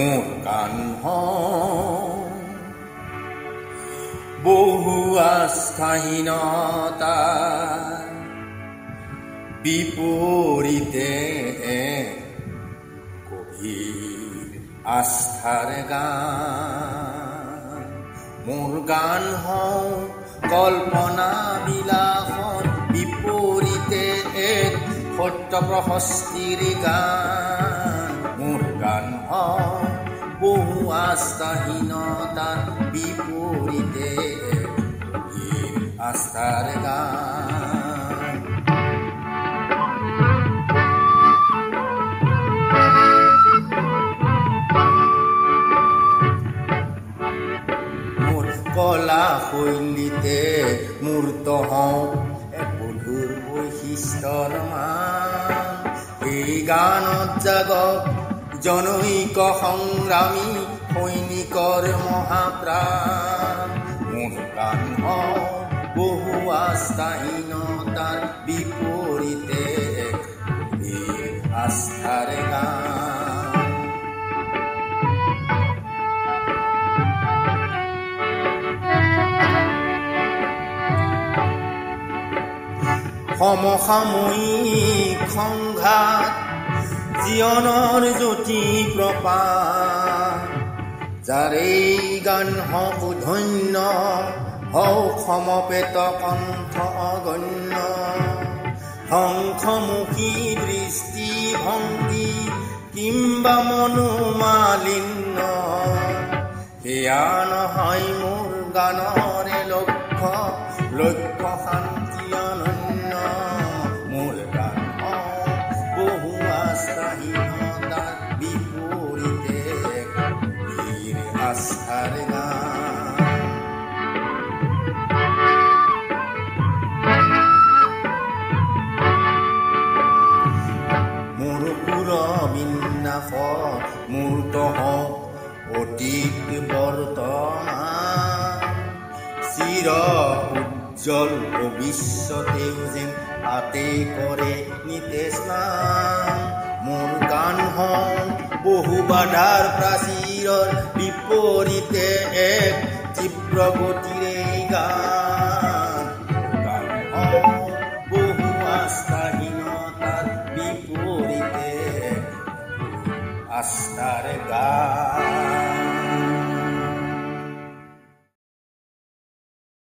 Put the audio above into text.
মোৰ গান বহু আস্থাহীনতা বিপৰীতে গভীৰ আস্থাৰ গান। মোৰ গান কল্পনা বিলাসৰ বিপৰীতে এক সত্য প্ৰশস্তিৰ গান। মোৰ গান বহু আস্থাহীনতাৰ বিপৰীতে গভীৰ আস্থাৰ গান। মোৰ কলা শৈলীতে মূৰ্ত হওঁ এক মধুৰ বৈশিষ্ট্যৰ মান। এই গানত জাগক জনৈক সংগ্ৰামী সৈনিকৰ মহাপ্ৰাণ। মোৰ গান বহু আস্থাহীনতাৰ বিপৰীতে গভীৰ আস্থাৰ গান। সমসাময়িক সংঘাত জীৱনৰ জ্যোতি প্ৰপাত। যাৰে গান হওক ধন্য হওক সমবেত কণ্ঠ অগণ্য। শংখমুখী দৃষ্টিভংগী কিম্বা মনোমালিন্য, সেয়া নহয় মোৰ গানৰে লক্ষ্য। লক্ষ্য শান্তি অনন্য। মোৰ গান বহু আস্থাহীনতাৰ বিপৰীতে গভীৰ আস্থাৰ গান। মোৰ সুৰ বিন্যাসত মূৰ্ত হওক অতীত বৰ্তমান। চিৰ উজ্জ্বল ভৱিষ্যতেও যেন হাতে কৰে নিতেজ নাম। মোৰ গান বহু বাধাৰ প্ৰাচীৰৰ বিপৰীতে এক তীব্ৰ গতিৰে গান। গান বহু আস্থাহীনতাৰ বিপৰীতে আস্থাৰ গান।